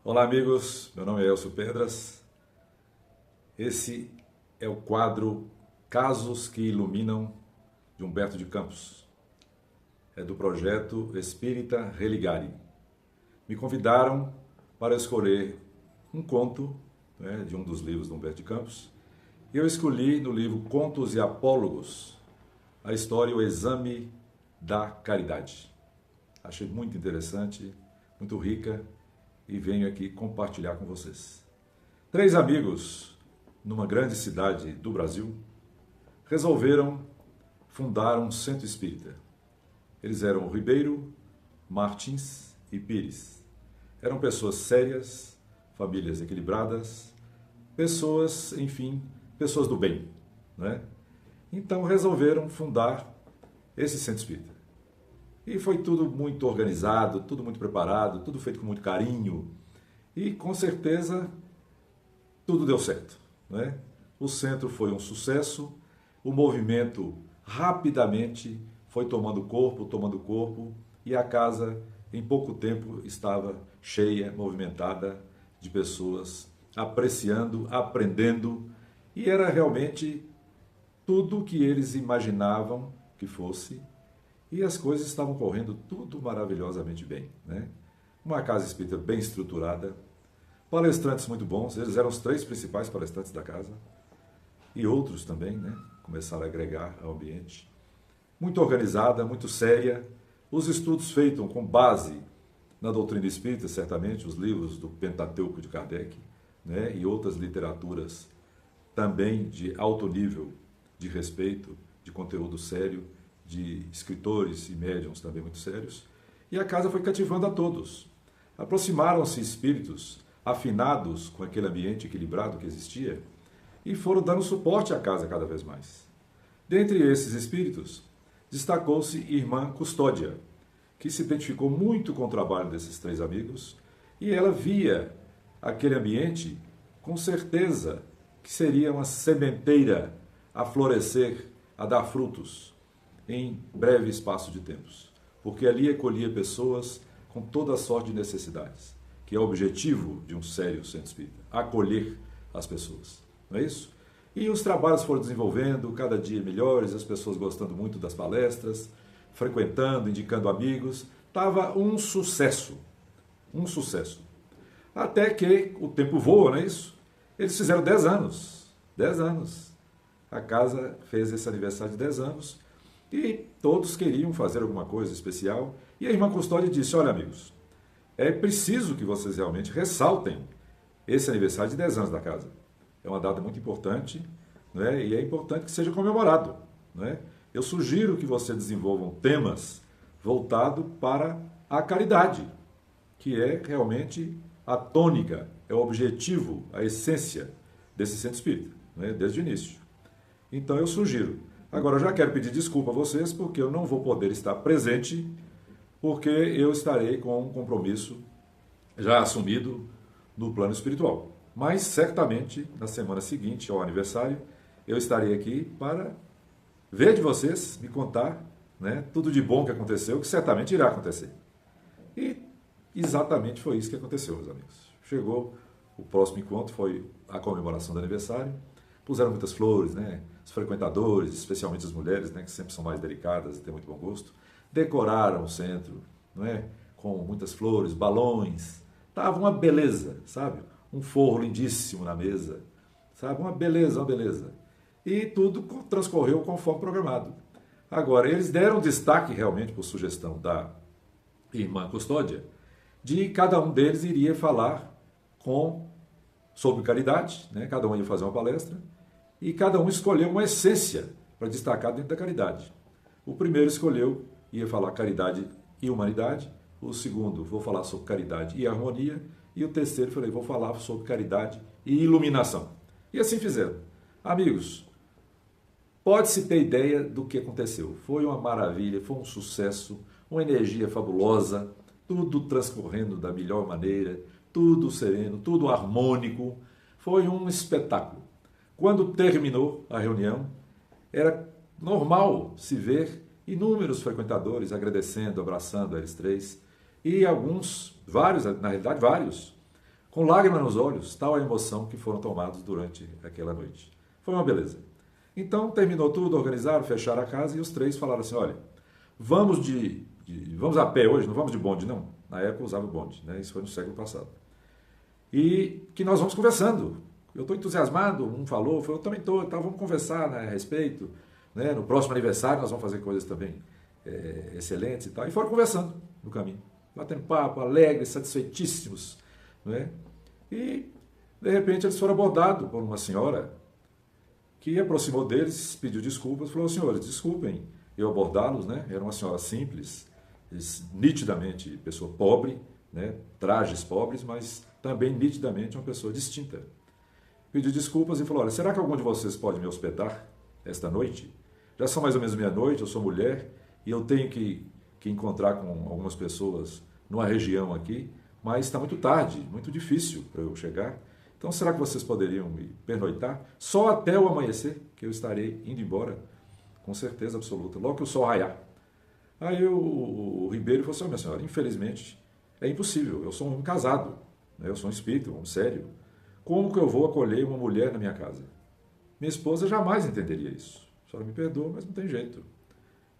Olá, amigos. Meu nome é Elcio Pedras. Esse é o quadro Casos que Iluminam, de Humberto de Campos. É do projeto Espírita Religare. Me convidaram para escolher um conto, de um dos livros do Humberto de Campos. E eu escolhi no livro Contos e Apólogos a história O Exame da Caridade. Achei muito interessante, muito rica, e venho aqui compartilhar com vocês. 3 amigos, numa grande cidade do Brasil, resolveram fundar um centro espírita. Eles eram Ribeiro, Martins e Pires. Eram pessoas sérias, famílias equilibradas, pessoas, enfim, pessoas do bem, né? Então resolveram fundar esse centro espírita. E foi tudo muito organizado, tudo muito preparado, tudo feito com muito carinho. E com certeza tudo deu certo, né? O centro foi um sucesso, o movimento rapidamente foi tomando corpo, e a casa em pouco tempo estava cheia, movimentada de pessoas apreciando, aprendendo, e era realmente tudo o que eles imaginavam que fosse. E as coisas estavam correndo tudo maravilhosamente bem, né? Uma casa espírita bem estruturada, palestrantes muito bons, eles eram os 3 principais palestrantes da casa, e outros também, né? Começaram a agregar ao ambiente. Muito organizada, muito séria, os estudos feitos com base na doutrina espírita, certamente, os livros do Pentateuco de Kardec, né? E outras literaturas também de alto nível de respeito, de conteúdo sério, de escritores e médiuns também muito sérios, e a casa foi cativando a todos. Aproximaram-se espíritos afinados com aquele ambiente equilibrado que existia e foram dando suporte à casa cada vez mais. Dentre esses espíritos, destacou-se Irmã Custódia, que se identificou muito com o trabalho desses 3 amigos, e ela via aquele ambiente com certeza que seria uma sementeira a florescer, a dar frutos em breve espaço de tempos, porque ali acolhia pessoas com toda a sorte de necessidades, que é o objetivo de um sério centro espírita, acolher as pessoas, não é isso? E os trabalhos foram desenvolvendo, cada dia melhores, as pessoas gostando muito das palestras, frequentando, indicando amigos, estava um sucesso, até que o tempo voa, não é isso? Eles fizeram 10 anos, a casa fez esse aniversário de 10 anos, e todos queriam fazer alguma coisa especial. E a irmã Custódia disse: olha, amigos, é preciso que vocês realmente ressaltem esse aniversário de 10 anos da casa. É uma data muito importante, né? E é importante que seja comemorado, né? Eu sugiro que vocês desenvolvam temas voltados para a caridade, que é realmente a tônica, é o objetivo, a essência desse centro espírita, né? Desde o início. Então eu sugiro. Agora, eu já quero pedir desculpa a vocês, porque eu não vou poder estar presente, porque eu estarei com um compromisso já assumido no plano espiritual. Mas, certamente, na semana seguinte ao aniversário, eu estarei aqui para ver de vocês, me contar, né, tudo de bom que aconteceu, que certamente irá acontecer. E exatamente foi isso que aconteceu, meus amigos. Chegou o próximo encontro, foi a comemoração do aniversário. Puseram muitas flores, né? Os frequentadores, especialmente as mulheres, né? Que sempre são mais delicadas e têm muito bom gosto, decoraram o centro, não é? Com muitas flores, balões. Tava uma beleza, sabe? Um forro lindíssimo na mesa, sabe? Uma beleza, uma beleza. E tudo transcorreu conforme programado. Agora, eles deram destaque realmente, por sugestão da irmã Custódia, de cada um deles iria falar sobre caridade, né? Cada um ia fazer uma palestra, e cada um escolheu uma essência para destacar dentro da caridade. O primeiro ia falar caridade e humanidade. O segundo, vou falar sobre caridade e harmonia. E o terceiro, vou falar sobre caridade e iluminação. E assim fizeram. Amigos, pode-se ter ideia do que aconteceu. Foi uma maravilha, foi um sucesso, uma energia fabulosa, tudo transcorrendo da melhor maneira, tudo sereno, tudo harmônico. Foi um espetáculo. Quando terminou a reunião, era normal se ver inúmeros frequentadores agradecendo, abraçando eles 3, e vários, com lágrimas nos olhos, tal a emoção que foram tomados durante aquela noite. Foi uma beleza. Então, terminou tudo, organizaram, fecharam a casa e os três falaram assim, olha, vamos vamos a pé hoje, não vamos de bonde, não. Na época eu usava bonde, né? Isso foi no século passado. E que nós vamos conversando. Eu estou entusiasmado, um falou, eu também estou, então vamos conversar, né, a respeito. Né? No próximo aniversário nós vamos fazer coisas também excelentes e tal. E foram conversando no caminho, batendo papo, alegres, satisfeitíssimos. Né? E, de repente, eles foram abordados por uma senhora que aproximou deles, pediu desculpas, falou, senhores, desculpem eu abordá-los, né? Era uma senhora simples, nitidamente pessoa pobre, né? Trajes pobres, mas também nitidamente uma pessoa distinta. Pediu desculpas e falou, olha, será que algum de vocês pode me hospedar esta noite? Já são mais ou menos meia-noite, eu sou mulher e eu tenho que encontrar com algumas pessoas numa região aqui, mas está muito tarde, muito difícil para eu chegar. Então, será que vocês poderiam me pernoitar? Só até o amanhecer, que eu estarei indo embora, com certeza absoluta, logo que o sol raiar. Aí o Ribeiro falou assim, minha senhora, infelizmente é impossível, eu sou um homem casado, né? Eu sou um espírito, um homem sério. Como que eu vou acolher uma mulher na minha casa? Minha esposa jamais entenderia isso. A senhora me perdoa, mas não tem jeito.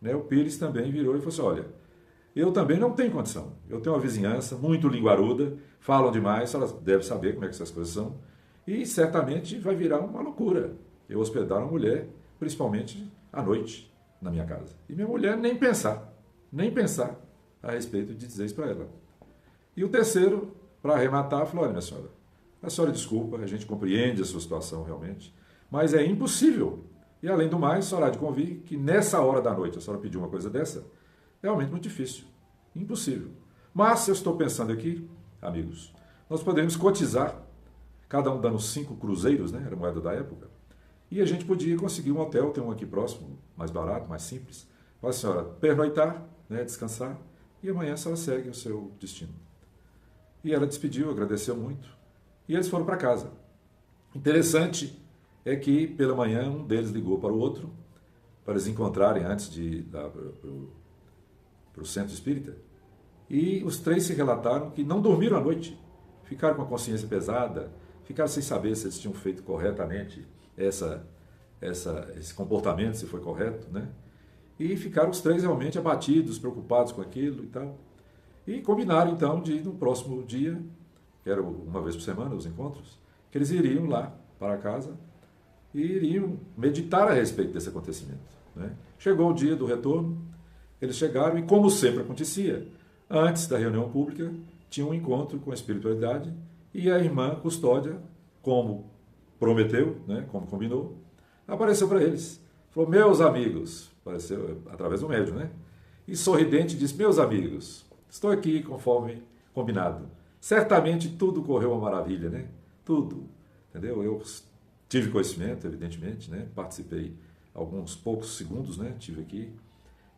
Né? O Pires também virou e falou assim, olha, eu também não tenho condição. Eu tenho uma vizinhança muito linguaruda, falam demais, ela deve saber como é que essas coisas são, e certamente vai virar uma loucura eu hospedar uma mulher, principalmente à noite, na minha casa. E minha mulher nem pensar a respeito de dizer isso para ela. E o terceiro, para arrematar, falou, olha, minha senhora, a senhora desculpa, a gente compreende a sua situação realmente, mas é impossível. E além do mais, a senhora há de convir que nessa hora da noite a senhora pediu uma coisa dessa, realmente muito difícil, impossível. Mas eu estou pensando aqui, amigos, nós podemos cotizar, cada um dando 5 cruzeiros, né, era a moeda da época, e a gente podia conseguir um hotel, tem um aqui próximo, mais barato, mais simples, para a senhora pernoitar, né, descansar, e amanhã a senhora segue o seu destino. E ela despediu, agradeceu muito, e eles foram para casa. Interessante é que pela manhã um deles ligou para o outro, para eles encontrarem antes de ir para o centro espírita, e os três se relataram que não dormiram à noite, ficaram com a consciência pesada, ficaram sem saber se eles tinham feito corretamente esse comportamento, se foi correto, né? E ficaram os três realmente abatidos, preocupados com aquilo e tal. E combinaram então de no próximo dia, que era uma vez por semana os encontros, que eles iriam lá para casa e iriam meditar a respeito desse acontecimento, né? Chegou o dia do retorno, eles chegaram e, como sempre acontecia, antes da reunião pública, tinha um encontro com a espiritualidade e a irmã Custódia, como prometeu, né, como combinou, apareceu para eles. Falou, meus amigos, apareceu através do médium, né? E sorridente disse, meus amigos, estou aqui conforme combinado. Certamente tudo correu uma maravilha, né? Tudo, entendeu? Eu tive conhecimento, evidentemente, né? Participei alguns poucos segundos, né? Tive aqui.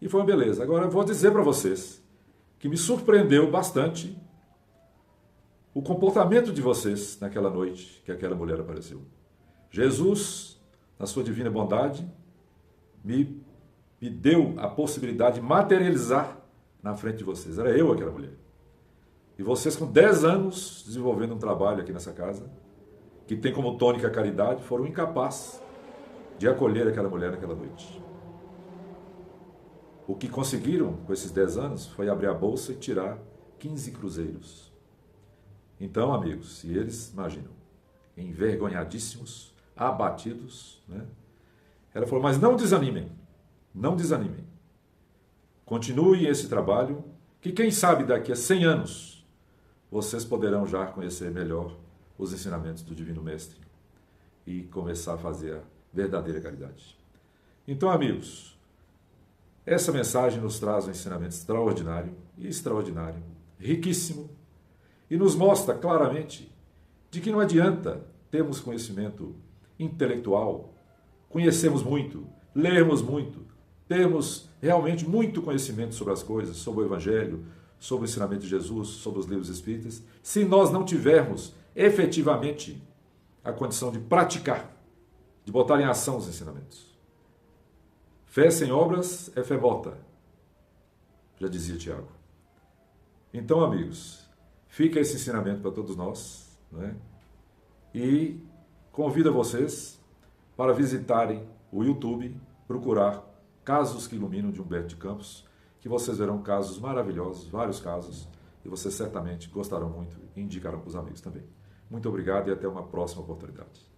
E foi uma beleza. Agora, eu vou dizer para vocês que me surpreendeu bastante o comportamento de vocês naquela noite que aquela mulher apareceu. Jesus, na sua divina bondade, me deu a possibilidade de materializar na frente de vocês. Era eu aquela mulher. E vocês com 10 anos desenvolvendo um trabalho aqui nessa casa, que tem como tônica a caridade, foram incapazes de acolher aquela mulher naquela noite. O que conseguiram com esses 10 anos foi abrir a bolsa e tirar 15 cruzeiros. Então, amigos, se eles, imaginam, envergonhadíssimos, abatidos, né? Ela falou, mas não desanimem, não desanimem. Continuem esse trabalho, que quem sabe daqui a 100 anos vocês poderão já conhecer melhor os ensinamentos do Divino Mestre e começar a fazer a verdadeira caridade. Então, amigos, essa mensagem nos traz um ensinamento extraordinário, riquíssimo, e nos mostra claramente de que não adianta termos conhecimento intelectual, conhecemos muito, lermos muito, termos realmente muito conhecimento sobre as coisas, sobre o Evangelho, sobre o ensinamento de Jesus, sobre os livros espíritas, se nós não tivermos efetivamente a condição de praticar, de botar em ação os ensinamentos. Fé sem obras é fé morta, já dizia Tiago. Então, amigos, fica esse ensinamento para todos nós, né? E convido vocês para visitarem o YouTube, procurar Casos que Iluminam de Humberto de Campos, que vocês verão casos maravilhosos, vários casos, e vocês certamente gostarão muito e indicarão para os amigos também. Muito obrigado e até uma próxima oportunidade.